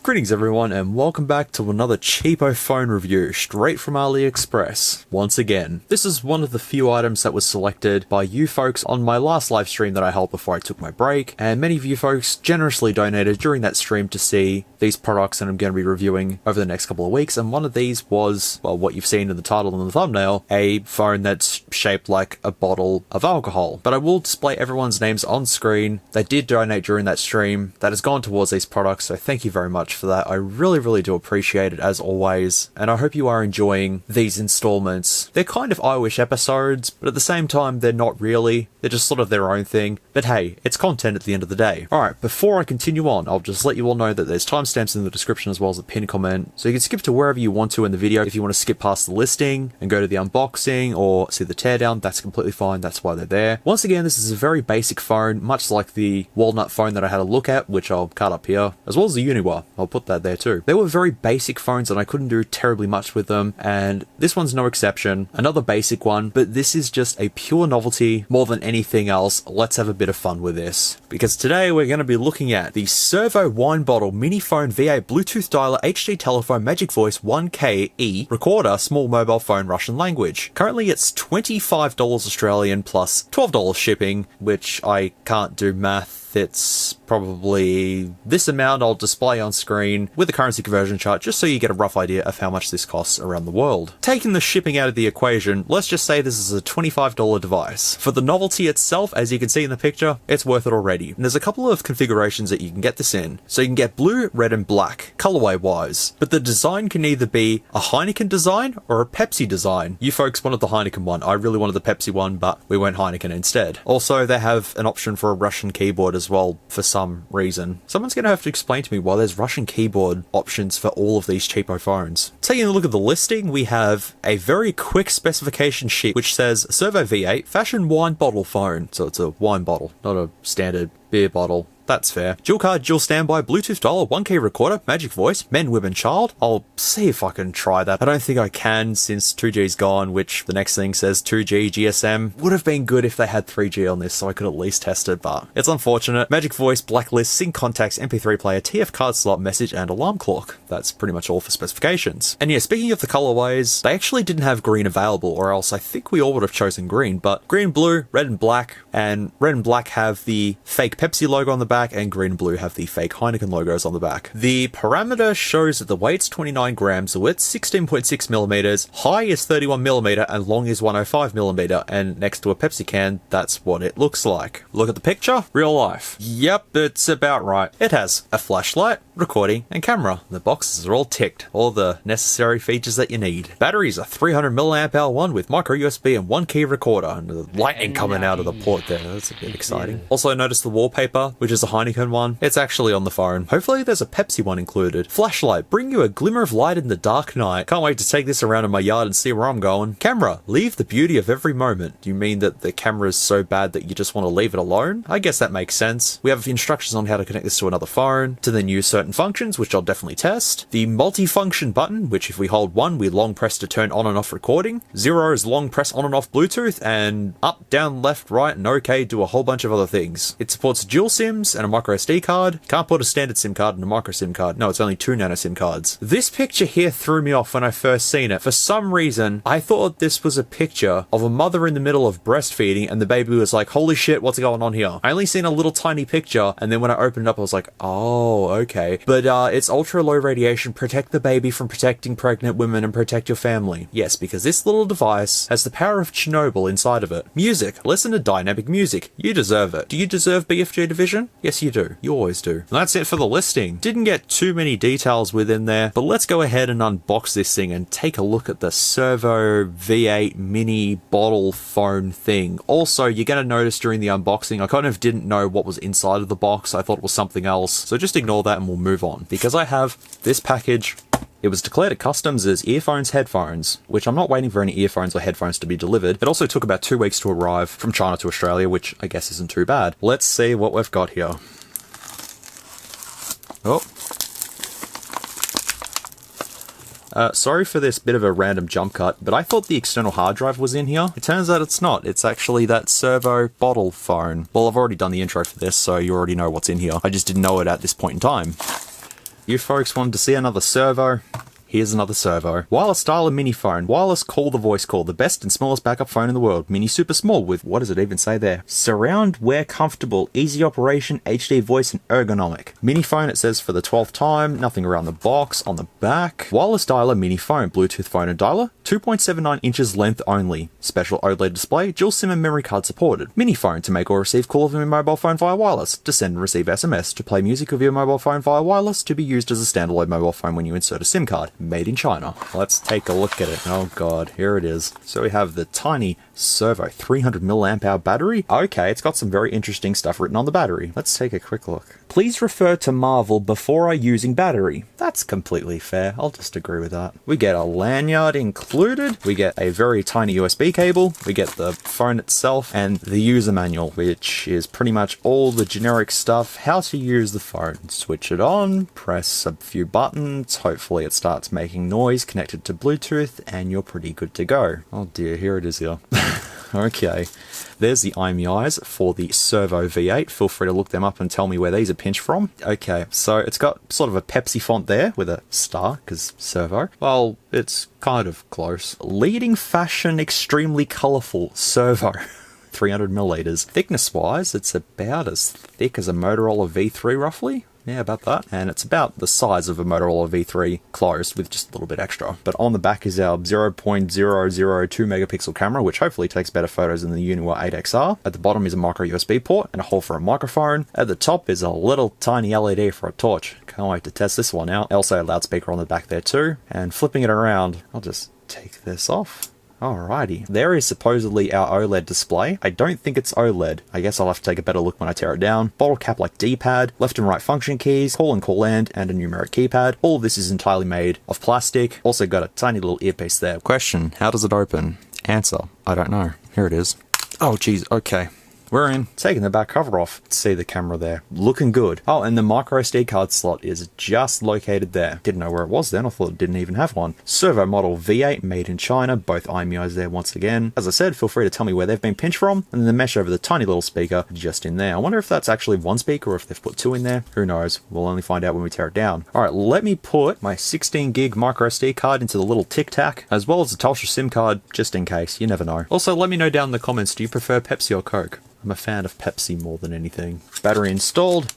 Greetings everyone and welcome back to another cheapo phone review straight from AliExpress. Once again, this is one of the few items that was selected by you folks on my last live stream that I held before I took my break, and many of you folks generously donated during that stream to see these products that I'm going to be reviewing over the next couple of weeks, and one of these was, well, what you've seen in the title and the thumbnail, a phone that's shaped like a bottle of alcohol. But I will display everyone's names on screen. They did donate during that stream. That has gone towards these products, so thank you very much for that. I really do appreciate it as always, and I hope you are enjoying these installments. They're kind of I Wish episodes, but at the same time they're not really. They're just sort of their own thing. But hey, it's content at the end of the day. Alright, before I continue on, I'll just let you all know that there's timestamps in the description as well as a pinned comment, so you can skip to wherever you want to in the video. If you want to skip past the listing and go to the unboxing or see the teardown, that's completely fine. That's why they're there. Once again, this is a very basic phone, much like the walnut phone that I had a look at, which I'll cut up here, as well as the Uniwa. I'll put that there too. They were very basic phones and I couldn't do terribly much with them, and this one's no exception. Another basic one, but this is just a pure novelty more than anything else. Let's have a bit of fun with this, because today we're going to be looking at the Servo wine bottle mini phone V8 Bluetooth dialer HD telephone Magic Voice 1K E recorder small mobile phone Russian language. Currently it's $25 Australian plus $12 shipping, which I can't do math. It's probably this amount. I'll display on screen with the currency conversion chart just so you get a rough idea of how much this costs around the world. Taking the shipping out of the equation, let's just say this is a $25 device. For the novelty itself, as you can see in the picture, it's worth it already. And there's a couple of configurations that you can get this in. So you can get blue, red and black, colorway wise. But the design can either be a Heineken design or a Pepsi design. You folks wanted the Heineken one. I really wanted the Pepsi one, but we went Heineken instead. Also, they have an option for a Russian keyboard as well for some reason. Someone's going to have to explain to me why there's Russian keyboard options for all of these cheapo phones. Taking a look at the listing, we have a very quick specification sheet which says Servo V8 fashion wine bottle phone. So it's a wine bottle, not a standard beer bottle. That's fair. Dual card, dual standby, Bluetooth dialer, 1K recorder, Magic Voice, men, women, child. I'll see if I can try that. I don't think I can since 2G's gone, which the next thing says 2G GSM. Would have been good if they had 3G on this so I could at least test it, but it's unfortunate. Magic Voice, blacklist, sync contacts, MP3 player, TF card slot, message, and alarm clock. That's pretty much all for specifications. And yeah, speaking of the colorways, they actually didn't have green available, or else I think we all would have chosen green, but green, blue, red and black have the fake Pepsi logo on the back, and green and blue have the fake Heineken logos on the back. The parameter shows that the weight's 29 grams, the width's 16.6 millimeters, high is 31 millimeter, and long is 105 millimeter, and next to a Pepsi can, that's what it looks like. Look at the picture, real life. Yep, it's about right. It has a flashlight, recording, and camera. The boxes are all ticked, all the necessary features that you need. Battery's a 300 milliamp hour one with micro USB and 1K recorder, and the lightning coming out of the port there. That's a bit exciting. Also notice the wallpaper, which is a Heineken one. It's actually on the phone. Hopefully there's a Pepsi one included. Flashlight, bring you a glimmer of light in the dark night. Can't wait to take this around in my yard and see where I'm going. Camera, leave the beauty of every moment. Do you mean that the camera is so bad that you just want to leave it alone? I guess that makes sense. We have instructions on how to connect this to another phone, to then use certain functions, which I'll definitely test. The multi-function button, which if we hold 1, we long press to turn on and off recording. 0 is long press on and off Bluetooth, and up, down, left, right, and OK do a whole bunch of other things. It supports dual SIMs and a micro SD card. Can't put a standard SIM card and a micro SIM card. No, it's only 2 nano SIM cards. This picture here threw me off when I first seen it. For some reason, I thought this was a picture of a mother in the middle of breastfeeding and the baby was like, holy shit, what's going on here? I only seen a little tiny picture, and then when I opened it up, I was like, oh, okay. But it's ultra low radiation. Protect the baby from protecting pregnant women and protect your family. Yes, because this little device has the power of Chernobyl inside of it. Music. Listen to dynamic music. You deserve it. Do you deserve BFG division? Yes, you do. You always do. And that's it for the listing. Didn't get too many details within there, but let's go ahead and unbox this thing and take a look at the Servo V8 mini bottle phone thing. Also, you're going to notice during the unboxing, I kind of didn't know what was inside of the box. I thought it was something else. So just ignore that and we'll move on. Because I have this package. It was declared at customs as earphones, headphones, which I'm not waiting for any earphones or headphones to be delivered. It also took about 2 weeks to arrive from China to Australia, which I guess isn't too bad. Let's see what we've got here. Oh. Sorry for this bit of a random jump cut, but I thought the external hard drive was in here. It turns out it's not. It's actually that Servo bottle phone. Well, I've already done the intro for this, so you already know what's in here. I just didn't know it at this point in time. You folks wanted to see another servo? Here's another servo. Wireless dialer mini phone. Wireless call the voice call. The best and smallest backup phone in the world. Mini super small with, what does it even say there? Surround wear comfortable. Easy operation, HD voice and ergonomic. Mini phone, it says for the 12th time. Nothing around the box. On the back. Wireless dialer mini phone. Bluetooth phone and dialer. 2.79 inches length only. Special OLED display. Dual SIM and memory card supported. Mini phone to make or receive calls from your mobile phone via wireless. To send and receive SMS. To play music with your mobile phone via wireless. To be used as a standalone mobile phone when you insert a SIM card. Made in China. Let's take a look at it. Oh god, here it is. So we have the tiny Servo 300 mAh battery. Okay, it's got some very interesting stuff written on the battery. Let's take a quick look. Please refer to Marvel before using battery. That's completely fair. I'll just agree with that. We get a lanyard included. We get a very tiny USB cable. We get the phone itself and the user manual, which is pretty much all the generic stuff. How to use the phone. Switch it on, press a few buttons. Hopefully it starts making noise, connected to Bluetooth, and you're pretty good to go. Oh dear, here it is here. Okay, there's the IMEIs for the Servo V8. Feel free to look them up and tell me where these are pinched from. Okay, so it's got sort of a Pepsi font there with a star, because Servo. Well, it's kind of close. Leading fashion, extremely colourful Servo. 300 milliliters. Thickness-wise, it's about as thick as a Motorola V3, roughly. Yeah, about that. And it's about the size of a Motorola V3 closed with just a little bit extra. But on the back is our 0.002 megapixel camera, which hopefully takes better photos than the Uniwa 8XR. At the bottom is a micro USB port and a hole for a microphone. At the top is a little tiny LED for a torch. Can't wait to test this one out. Also a loudspeaker on the back there too. And flipping it around, I'll just take this off. Alrighty, there is supposedly our OLED display. I don't think it's OLED. I guess I'll have to take a better look when I tear it down. Bottle cap like D-pad, left and right function keys, call and call end, and a numeric keypad. All of this is entirely made of plastic. Also got a tiny little earpiece there. Question, how does it open? Answer, I don't know. Here it is. Oh geez, okay. We're in. Taking the back cover off. See the camera there. Looking good. Oh, and the micro SD card slot is just located there. Didn't know where it was then. I thought it didn't even have one. Servo model V8 made in China. Both IMEIs there once again. As I said, feel free to tell me where they've been pinched from. And then the mesh over the tiny little speaker just in there. I wonder if that's actually one speaker or if they've put two in there. Who knows? We'll only find out when we tear it down. Alright, let me put my 16 gig micro SD card into the little Tic Tac, as well as the Telstra SIM card, just in case. You never know. Also, let me know down in the comments, do you prefer Pepsi or Coke? I'm a fan of Pepsi more than anything. Battery installed.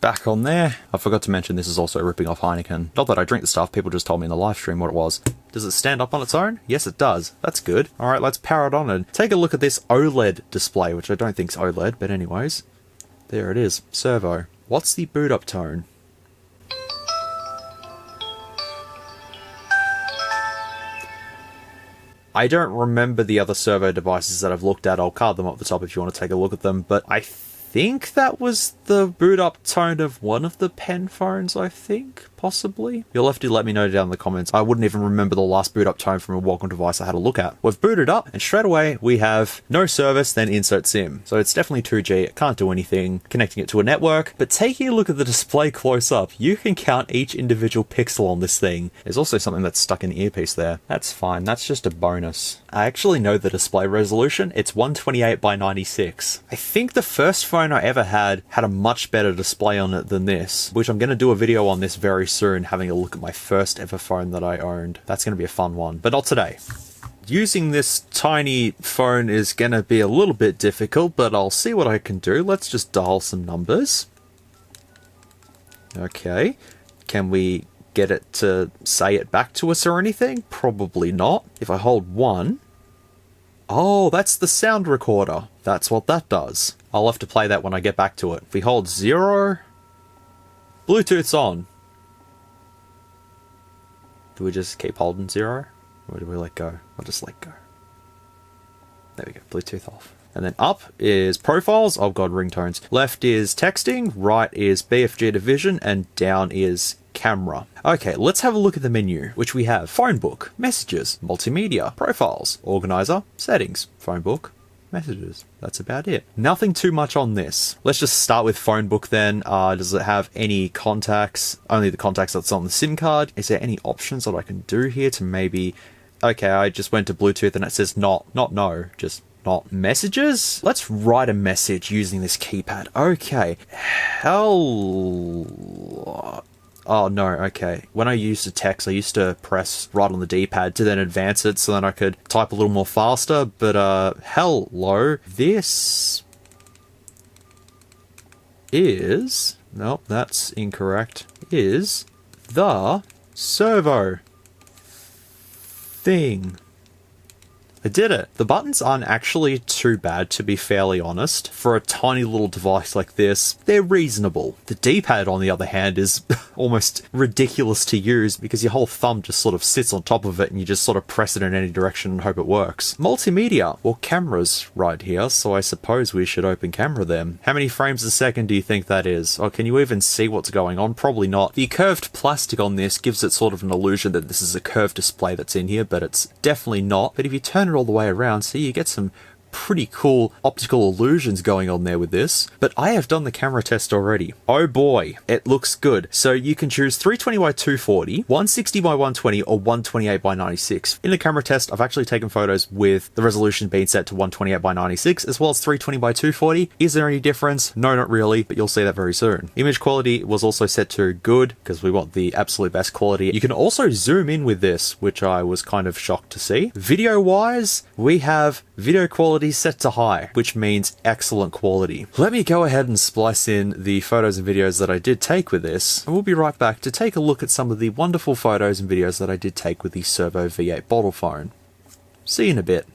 Back on there. I forgot to mention this is also ripping off Heineken. Not that I drink the stuff, people just told me in the live stream what it was. Does it stand up on its own? Yes, it does. That's good. Alright, let's power it on and take a look at this OLED display, which I don't think is OLED, but anyways. There it is. Servo. What's the boot up tone? I don't remember the other Servo devices that I've looked at. I'll card them up the top if you want to take a look at them, but I think that was the boot up tone of one of the pen phones, I think, possibly. You'll have to let me know down in the comments. I wouldn't even remember the last boot up tone from a Wacom device I had a look at. We've booted up, and straight away we have no service, then insert SIM. So it's definitely 2G, it can't do anything, connecting it to a network, but taking a look at the display close up, you can count each individual pixel on this thing. There's also something that's stuck in the earpiece there. That's fine, that's just a bonus. I actually know the display resolution, it's 128 by 96. I think the first phone I ever had a much better display on it than this, which I'm going to do a video on this very soon, having a look at my first ever phone that I owned. That's going to be a fun one, but not today. Using this tiny phone is going to be a little bit difficult, but I'll see what I can do. Let's just dial some numbers. Okay, can we get it to say it back to us or anything? Probably not. If I hold 1... Oh, that's the sound recorder. That's what that does. I'll have to play that when I get back to it. If we hold 0... Bluetooth's on. Do we just keep holding 0? Or do we let go? I'll just let go. There we go, Bluetooth off. And then up is profiles, oh god, ringtones. Left is texting, right is BFG division, and down is camera. Okay, let's have a look at the menu, which we have phone book, messages, multimedia, profiles, organizer, settings, phone book, messages. That's about it. Nothing too much on this. Let's just start with phone book then. Does it have any contacts? Only the contacts that's on the SIM card. Is there any options that I can do here to maybe... Okay, I just went to Bluetooth and it says not no, just not messages. Let's write a message using this keypad. Okay. Oh no, okay. When I used to text, I used to press right on the D-pad to then advance it so then I could type a little more faster, but hello. This is... Nope, that's incorrect. Is the servo thing. I did it. The buttons aren't actually too bad, to be fairly honest. For a tiny little device like this, they're reasonable. The D-pad, on the other hand, is almost ridiculous to use because your whole thumb just sort of sits on top of it and you just sort of press it in any direction and hope it works. Multimedia, well, cameras right here, so I suppose we should open camera then. How many frames a second do you think that is? Or can you even see what's going on? Probably not. The curved plastic on this gives it sort of an illusion that this is a curved display that's in here, but it's definitely not. But if you turn it all the way around, see, you get some pretty cool optical illusions going on there with this. But I have done the camera test already. Oh boy, it looks good. So you can choose 320 by 240, 160 by 120, or 128 by 96. In the camera test, I've actually taken photos with the resolution being set to 128 by 96 as well as 320 by 240. Is there any difference? No, not really, but you'll see that very soon. Image quality was also set to good because we want the absolute best quality. You can also zoom in with this, which I was kind of shocked to see. Video wise, we have video quality set to high, which means excellent quality. Let me go ahead and splice in the photos and videos that I did take with this, and we'll be right back to take a look at some of the wonderful photos and videos that I did take with the Servo V8 bottle phone. See you in a bit.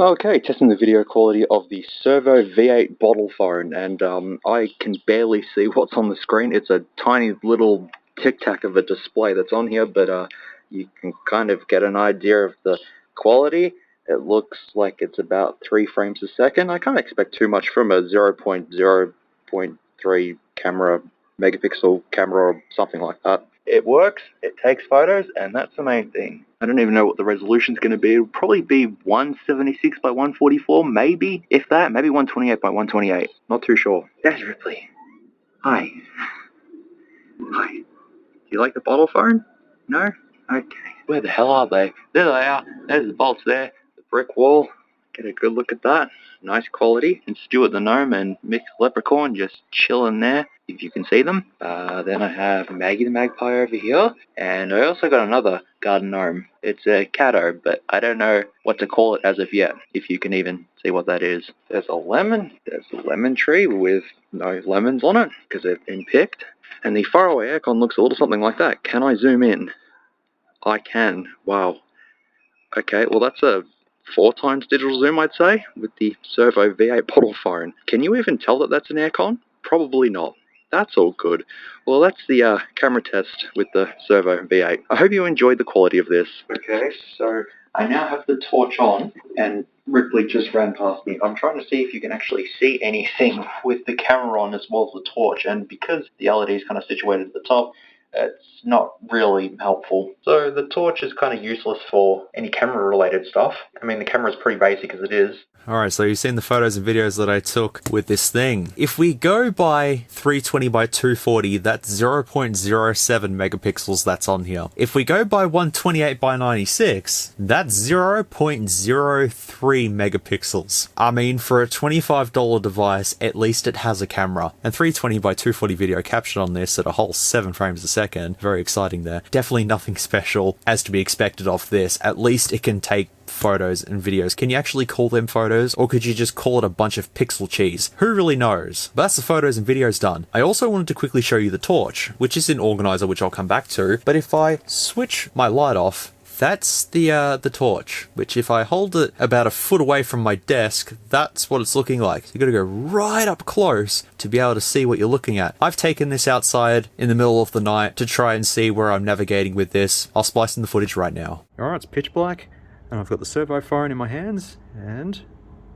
Okay, testing the video quality of the Servo V8 bottle phone, and I can barely see what's on the screen. It's a tiny little tic-tac of a display that's on here, but you can kind of get an idea of the quality. It looks like it's about 3 frames a second. I can't expect too much from a 0.0.3 camera, megapixel camera or something like that. It works, it takes photos, and that's the main thing. I don't even know what the resolution's going to be. It'll probably be 176 by 144, maybe, if that. Maybe 128 by 128. Not too sure. There's Ripley. Hi. Hi. Do you like the bottle phone? No? Okay. Where the hell are they? There they are. There's the bolts there. The brick wall. Get a good look at that. Nice quality. And Stuart the Gnome and Mick Leprechaun just chilling there, if you can see them. Then I have Maggie the Magpie over here. And I also got another garden gnome. It's a Cato, but I don't know what to call it as of yet, if you can even see what that is. There's a lemon. There's a lemon tree with no lemons on it, because they've been picked. And the faraway aircon looks a little something like that. Can I zoom in? I can. Wow. Okay, well that's a 4 times digital zoom, I'd say, with the Servo V8 bottle phone. Can you even tell that that's an aircon? Probably not. That's all good. Well, that's the camera test with the Servo V8. I hope you enjoyed the quality of this. Okay, so I now have the torch on, and Ripley just ran past me. I'm trying to see if you can actually see anything with the camera on as well as the torch, and because the LED is kind of situated at the top, it's not really helpful. So the torch is kind of useless for any camera related stuff. I mean, the camera's pretty basic as it is. Alright, so you've seen the photos and videos that I took with this thing. If we go by 320 by 240, that's 0.07 megapixels that's on here. If we go by 128 by 96, that's 0.03 megapixels. I mean, for a $25 device, at least it has a camera. And 320 by 240 video captured on this at a whole 7 frames a second. Very exciting there. Definitely nothing special as to be expected of this. At least it can take photos and videos. Can you actually call them photos, or could you just call it a bunch of pixel cheese? Who really knows? But that's the photos and videos done. I also wanted to quickly show you the torch, which is in organizer, which I'll come back to. But if I switch my light off, that's the torch, which if I hold it about a foot away from my desk, that's what it's looking like. You gotta go right up close to be able to see what you're looking at. I've taken this outside in the middle of the night to try and see where I'm navigating with this. I'll splice in the footage right now. Alright, it's pitch black. And I've got the Servo phone in my hands, and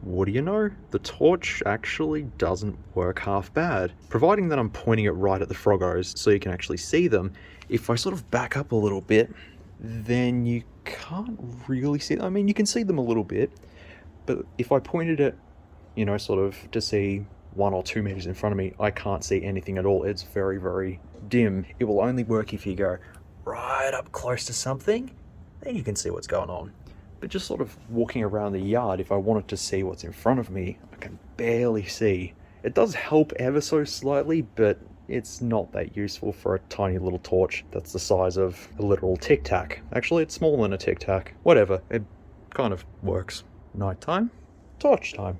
what do you know? The torch actually doesn't work half bad. Providing that I'm pointing it right at the froggos so you can actually see them, if I sort of back up a little bit, then you can't really see them. I mean, you can see them a little bit, but if I pointed it, you know, sort of to see 1 or 2 meters in front of me, I can't see anything at all. It's very, very dim. It will only work if you go right up close to something, then you can see what's going on. But just sort of walking around the yard, if I wanted to see what's in front of me, I can barely see. It does help ever so slightly, but it's not that useful for a tiny little torch that's the size of a literal Tic Tac. Actually, it's smaller than a Tic Tac. Whatever, it kind of works. Nighttime, torch time.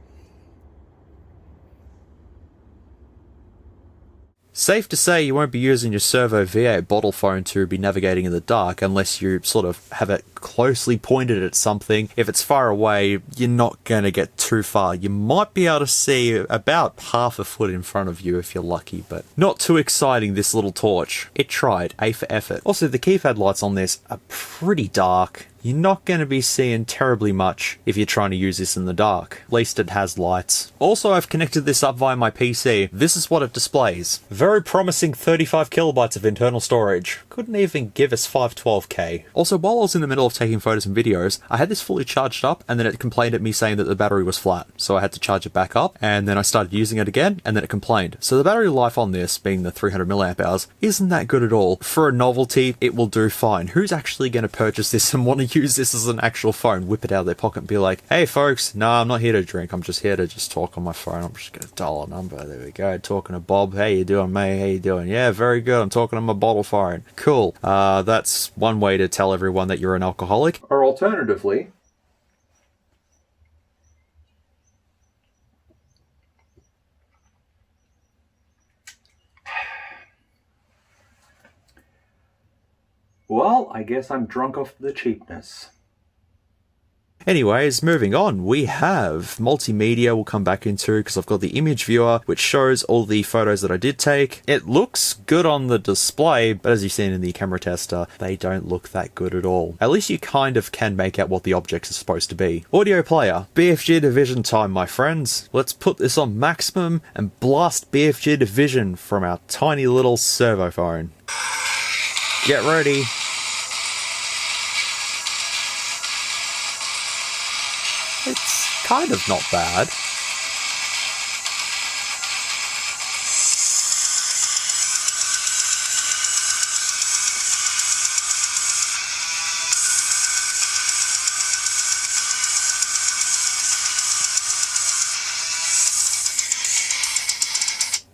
Safe to say you won't be using your Servo V8 bottle phone to be navigating in the dark unless you sort of have it closely pointed at something. If it's far away, you're not going to get too far. You might be able to see about half a foot in front of you if you're lucky, but not too exciting, this little torch. It tried, A for effort. Also, the keypad lights on this are pretty dark. You're not going to be seeing terribly much if you're trying to use this in the dark. At least it has lights. Also, I've connected this up via my PC. This is what it displays. Very promising 35 kilobytes of internal storage. Couldn't even give us 512K. Also, while I was in the middle of taking photos and videos, I had this fully charged up, and then it complained at me saying that the battery was flat. So I had to charge it back up, and then I started using it again, and then it complained. So the battery life on this, being the 300 milliamp hours, isn't that good at all. For a novelty, it will do fine. Who's actually going to purchase this and want to use this as an actual phone, whip it out of their pocket and be like, hey folks, no, I'm not here to drink, I'm just here to just talk on my phone. I'm just gonna dial a number. There we go. Talking to Bob. Hey, you doing, mate? How you doing? Yeah, very good. I'm talking on my bottle phone. Cool. That's one way to tell everyone that you're an alcoholic. Or alternatively, well, I guess I'm drunk off the cheapness. Anyways, moving on, we have multimedia we'll come back into because I've got the image viewer which shows all the photos that I did take. It looks good on the display, but as you've seen in the camera tester, they don't look that good at all. At least you kind of can make out what the objects are supposed to be. Audio player, BFG Division time, my friends. Let's put this on maximum and blast BFG Division from our tiny little Servo phone. Get ready. It's kind of not bad.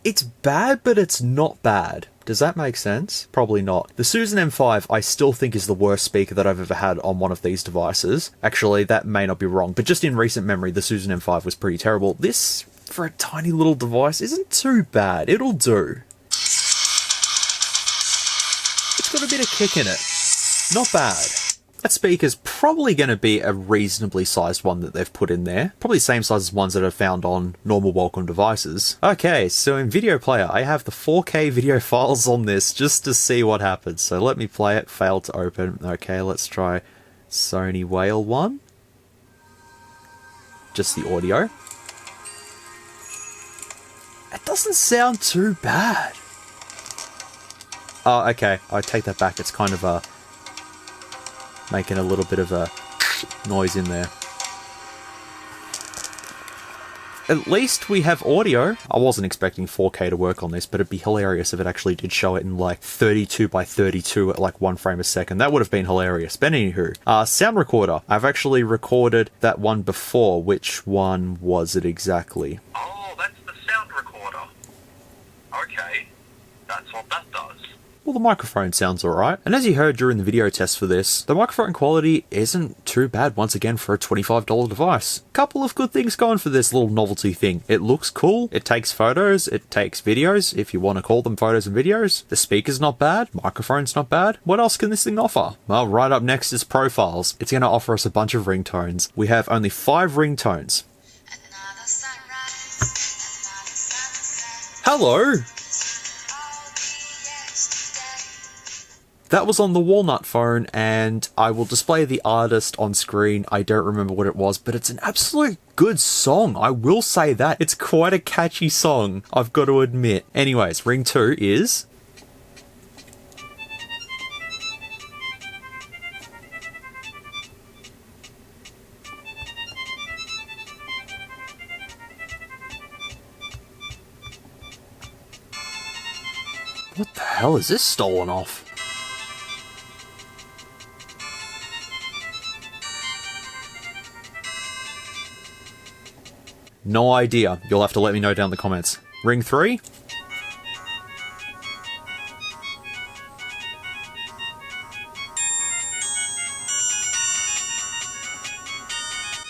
It's bad, but it's not bad. Does that make sense? Probably not. The Susan M5 I still think is the worst speaker that I've ever had on one of these devices. Actually, that may not be wrong, but just in recent memory, the Susan M5 was pretty terrible. This, for a tiny little device, isn't too bad. It'll do. It's got a bit of kick in it. Not bad. That speaker's probably going to be a reasonably sized one that they've put in there. Probably the same size as ones that are found on normal Wacom devices. Okay, so in video player, I have the 4K video files on this just to see what happens. So let me play it. Failed to open. Okay, let's try Sony Whale one. Just the audio. It doesn't sound too bad. Oh, okay. I take that back. It's kind of making a little bit of a noise in there. At least we have audio. I wasn't expecting 4K to work on this, but it'd be hilarious if it actually did show it in like 32 by 32 at like 1 frame a second. That would have been hilarious. But anywho, sound recorder. I've actually recorded that one before. Which one was it exactly? Oh, that's the sound recorder. Okay, that's what that does. Well, the microphone sounds alright. And as you heard during the video test for this, the microphone quality isn't too bad once again for a $25 device. Couple of good things going for this little novelty thing. It looks cool, it takes photos, it takes videos, if you want to call them photos and videos. The speaker's not bad, microphone's not bad. What else can this thing offer? Well, right up next is profiles. It's going to offer us a bunch of ringtones. We have only 5 ringtones. Hello! That was on the Walnut phone, and I will display the artist on screen. I don't remember what it was, but it's an absolute good song. I will say that. It's quite a catchy song, I've got to admit. Anyways, ring 2 is... What the hell is this stolen off? No idea. You'll have to let me know down in the comments. Ring 3?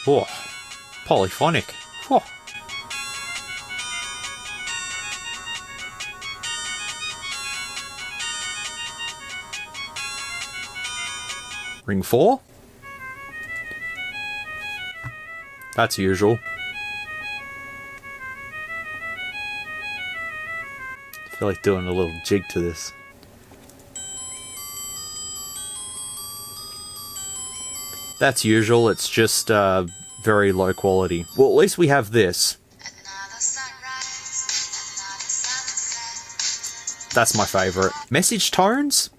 Oh, polyphonic. Oh. Ring 4? That's usual. I feel like doing a little jig to this. That's usual, it's just very low quality. Well, at least we have this. That's my favourite. Message tones?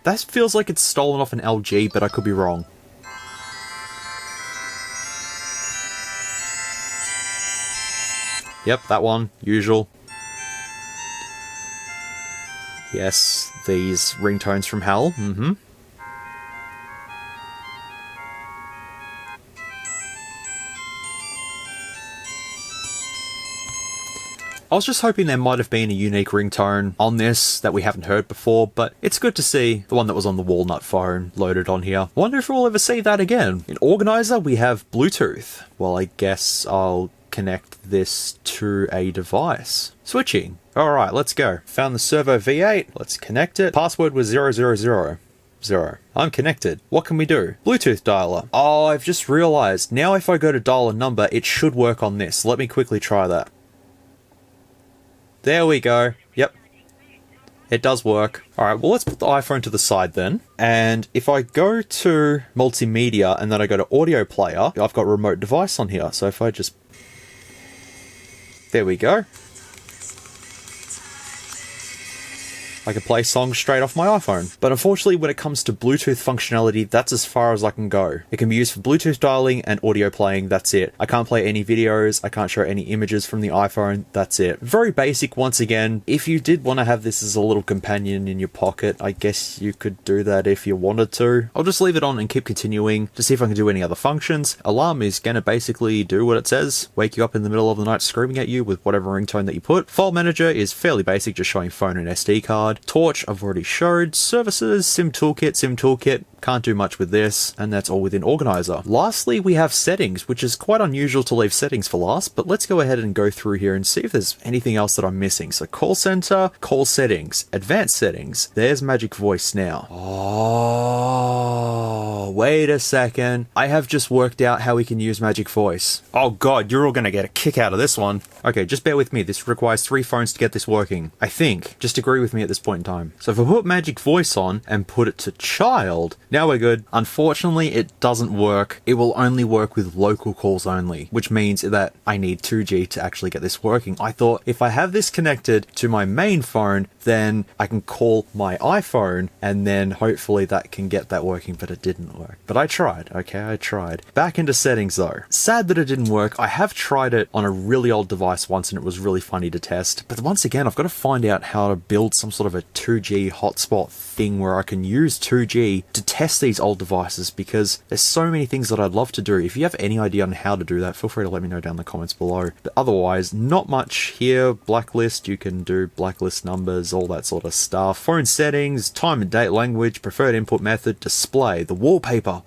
That feels like it's stolen off an LG, but I could be wrong. Yep, that one. Usual. Yes, these ringtones from hell. Mm-hmm. I was just hoping there might have been a unique ringtone on this that we haven't heard before, but it's good to see the one that was on the Walnut phone loaded on here. Wonder if we'll ever see that again. In Organizer, we have Bluetooth. Well, I guess I'll connect this to a device. Switching. Alright, let's go. Found the Servo V8. Let's connect it. Password was 000. I'm connected. What can we do? Bluetooth dialer. Oh, I've just realized. Now if I go to dial a number, it should work on this. Let me quickly try that. There we go. Yep. It does work. Alright, well let's put the iPhone to the side then. And if I go to multimedia and then I go to audio player, I've got remote device on here. So if I just... There we go. I can play songs straight off my iPhone. But unfortunately, when it comes to Bluetooth functionality, that's as far as I can go. It can be used for Bluetooth dialing and audio playing, that's it. I can't play any videos, I can't show any images from the iPhone, that's it. Very basic once again. If you did want to have this as a little companion in your pocket, I guess you could do that if you wanted to. I'll just leave it on and keep continuing to see if I can do any other functions. Alarm is gonna basically do what it says, wake you up in the middle of the night screaming at you with whatever ringtone that you put. File manager is fairly basic, just showing phone and SD card. Torch, I've already showed. Services, Sim Toolkit. Can't do much with this, and that's all within Organizer. Lastly, we have settings, which is quite unusual to leave settings for last, but let's go ahead and go through here and see if there's anything else that I'm missing. So call center, call settings, advanced settings. There's magic voice now. Oh, wait a second. I have just worked out how we can use magic voice. Oh god, you're all gonna get a kick out of this one. Okay, just bear with me. This requires 3 phones to get this working. I think. Just agree with me at this point in time. So if I put magic voice on and put it to child, now we're good. Unfortunately, it doesn't work. It will only work with local calls only, which means that I need 2G to actually get this working. I thought if I have this connected to my main phone, then I can call my iPhone and then hopefully that can get that working, but it didn't work. But I tried, okay, I tried. Back into settings though. Sad that it didn't work. I have tried it on a really old device once and it was really funny to test. But once again, I've got to find out how to build some sort of a 2G hotspot thing where I can use 2G to test these old devices, because there's so many things that I'd love to do. If you have any idea on how to do that, feel free to let me know down in the comments below. But otherwise, not much here. Blacklist, you can do blacklist numbers, all that sort of stuff. Phone settings, time and date, language, preferred input method, display, the wallpaper,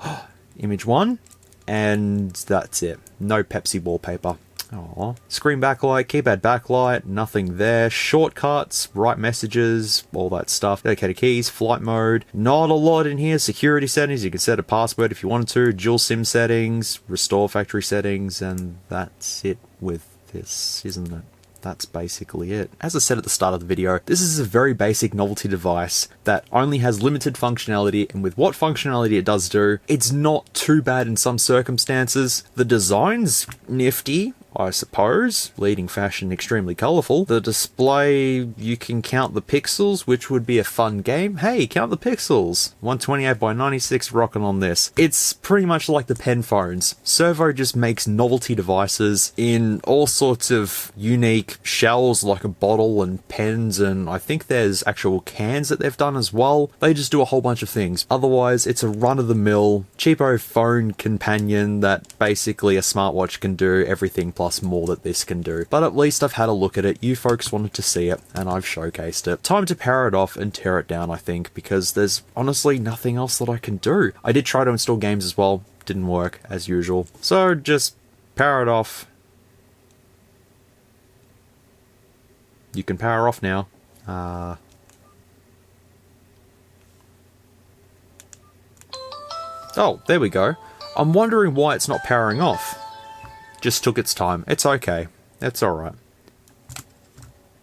image 1, and that's it. No Pepsi wallpaper. Aww. Screen backlight, keypad backlight, nothing there. Shortcuts, write messages, all that stuff. Dedicated keys, flight mode, not a lot in here. Security settings, you can set a password if you wanted to. Dual SIM settings, restore factory settings, and that's it with this, isn't it? That's basically it. As I said at the start of the video, this is a very basic novelty device that only has limited functionality, and with what functionality it does do, it's not too bad in some circumstances. The design's nifty, I suppose. Leading fashion, extremely colourful. The display, you can count the pixels, which would be a fun game. Hey, count the pixels. 128 by 96 rocking on this. It's pretty much like the pen phones. Servo just makes novelty devices in all sorts of unique shells, like a bottle and pens, and I think there's actual cans that they've done as well. They just do a whole bunch of things. Otherwise, it's a run-of-the-mill, cheapo phone companion that basically a smartwatch can do everything plus more that this can do. But at least I've had a look at it. You folks wanted to see it, and I've showcased it. Time to power it off and tear it down, I think, because there's honestly nothing else that I can do. I did try to install games as well. Didn't work, as usual. So just power it off. You can power off now. Oh, there we go. I'm wondering why it's not powering off. Just took its time. It's okay. It's alright.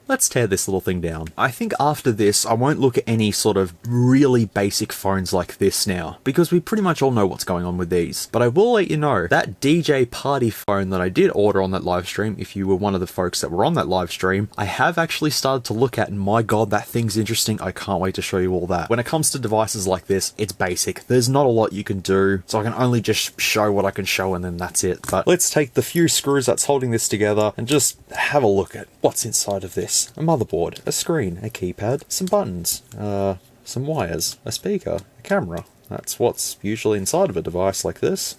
Let's tear this little thing down. I think after this, I won't look at any sort of really basic phones like this now, because we pretty much all know what's going on with these. But I will let you know, that DJ party phone that I did order on that live stream, if you were one of the folks that were on that live stream, I have actually started to look at, and my god, that thing's interesting. I can't wait to show you all that. When it comes to devices like this, it's basic. There's not a lot you can do, so I can only just show what I can show and then that's it. But let's take the few screws that's holding this together and just have a look at what's inside of this. A motherboard, a screen, a keypad, some buttons, some wires, a speaker, a camera. That's what's usually inside of a device like this.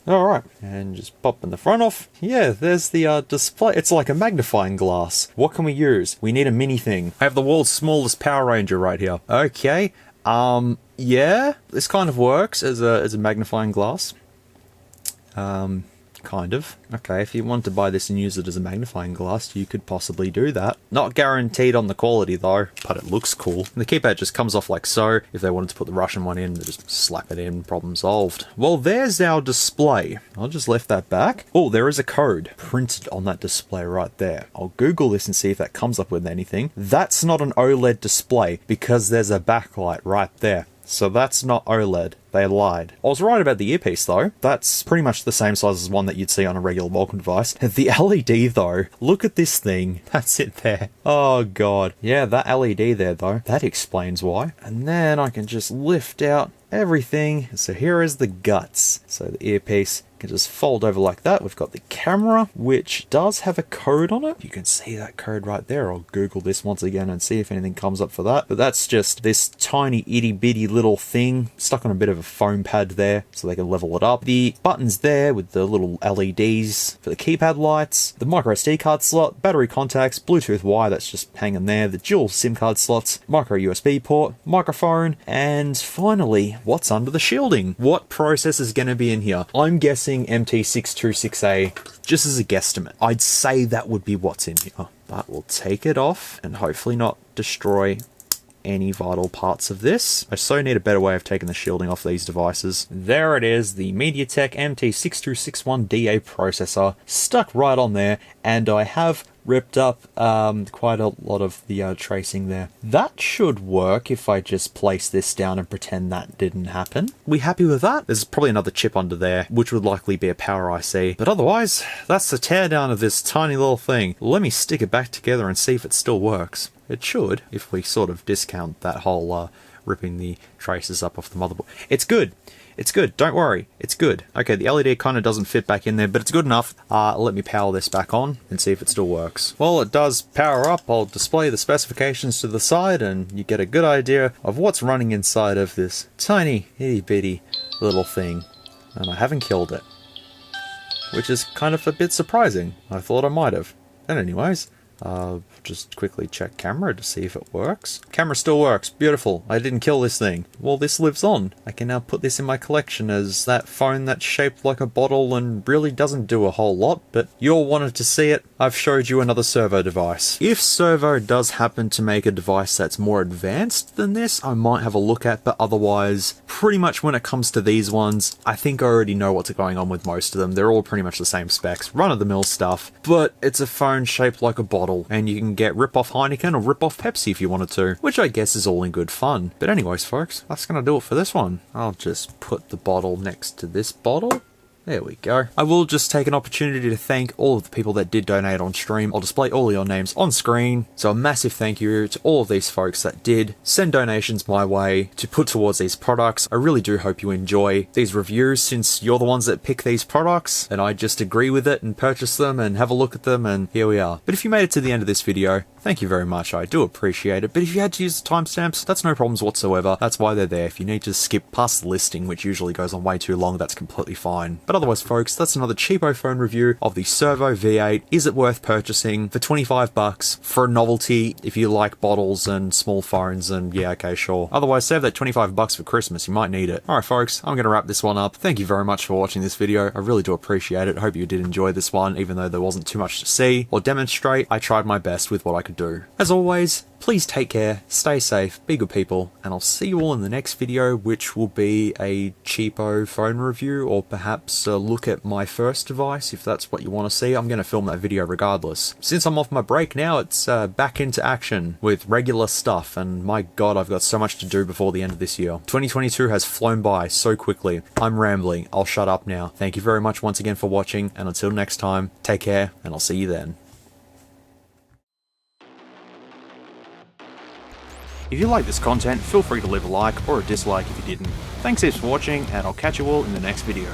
Alright, and just popping the front off. Yeah, there's the display. It's like a magnifying glass. What can we use? We need a mini thing. I have the world's smallest Power Ranger right here. Okay, yeah, this kind of works as a magnifying glass. Kind of. Okay, if you want to buy this and use it as a magnifying glass, you could possibly do that. Not guaranteed on the quality though, but it looks cool. And the keypad just comes off like so. If they wanted to put the Russian one in, they just slap it in, problem solved. Well, there's our display. I'll just lift that back. Oh, there is a code printed on that display right there. I'll Google this and see if that comes up with anything. That's not an OLED display because there's a backlight right there. So that's not OLED. They lied. I was right about the earpiece though. That's pretty much the same size as one that you'd see on a regular Vulcan device. The LED though, look at this thing. That's it there. Oh god. Yeah, that LED there though, that explains why. And then I can just lift out everything. So here is the guts. So the earpiece can just fold over like that. We've got the camera, which does have a code on it. You can see that code right there. I'll Google this once again and see if anything comes up for that. But that's just this tiny itty bitty little thing stuck on a bit of a foam pad there so they can level it up. The buttons there with the little LEDs for the keypad lights, the micro SD card slot, battery contacts, Bluetooth wire that's just hanging there, the dual SIM card slots, micro USB port, microphone, and finally, what's under the shielding? What processor is going to be in here? I'm guessing MT626A, just as a guesstimate. I'd say that would be what's in here. But we'll take it off and hopefully not destroy any vital parts of this. I so need a better way of taking the shielding off these devices. There it is, the MediaTek MT6261DA processor stuck right on there, and I have ripped up quite a lot of the tracing there. That should work if I just place this down and pretend that didn't happen. We happy with that? There's probably another chip under there, which would likely be a power IC. But otherwise, that's the teardown of this tiny little thing. Let me stick it back together and see if it still works. It should, if we sort of discount that whole ripping the traces up off the motherboard. It's good. It's good. Don't worry. It's good. Okay, the LED kind of doesn't fit back in there, but it's good enough. Let me power this back on and see if it still works. Well, it does power up. I'll display the specifications to the side and you get a good idea of what's running inside of this tiny, itty-bitty little thing. And I haven't killed it, which is kind of a bit surprising. I thought I might have. And anyways, just quickly check camera to see if it works. Camera still works. Beautiful. I didn't kill this thing. Well, this lives on. I can now put this in my collection as that phone that's shaped like a bottle and really doesn't do a whole lot, but you all wanted to see it. I've showed you another Servo device. If Servo does happen to make a device that's more advanced than this, I might have a look at, but otherwise, pretty much when it comes to these ones, I think I already know what's going on with most of them. They're all pretty much the same specs, run-of-the-mill stuff, but it's a phone shaped like a bottle, and you can get rip-off Heineken or rip-off Pepsi if you wanted to, which I guess is all in good fun. But anyways, folks, that's gonna do it for this one. I'll just put the bottle next to this bottle. There we go. I will just take an opportunity to thank all of the people that did donate on stream. I'll display all your names on screen. So a massive thank you to all of these folks that did send donations my way to put towards these products. I really do hope you enjoy these reviews since you're the ones that pick these products and I just agree with it and purchase them and have a look at them, and here we are. But if you made it to the end of this video, thank you very much. I do appreciate it. But if you had to use the timestamps, that's no problems whatsoever. That's why they're there. If you need to skip past the listing, which usually goes on way too long, that's completely fine. But otherwise, folks, that's another cheapo phone review of the Servo V8. Is it worth purchasing for 25 bucks for a novelty if you like bottles and small phones? And yeah, okay, sure. Otherwise, save that 25 bucks for Christmas. You might need it. Alright, folks, I'm going to wrap this one up. Thank you very much for watching this video. I really do appreciate it. I hope you did enjoy this one, even though there wasn't too much to see or demonstrate. I tried my best with what I could do. As always, please take care, stay safe, be good people, and I'll see you all in the next video, which will be a cheapo phone review, or perhaps a look at my first device, if that's what you want to see. I'm going to film that video regardless. Since I'm off my break now, it's back into action with regular stuff, and my god, I've got so much to do before the end of this year. 2022 has flown by so quickly. I'm rambling. I'll shut up now. Thank you very much once again for watching, and until next time, take care, and I'll see you then. If you like this content, feel free to leave a like or a dislike if you didn't. Thanks heaps for watching, and I'll catch you all in the next video.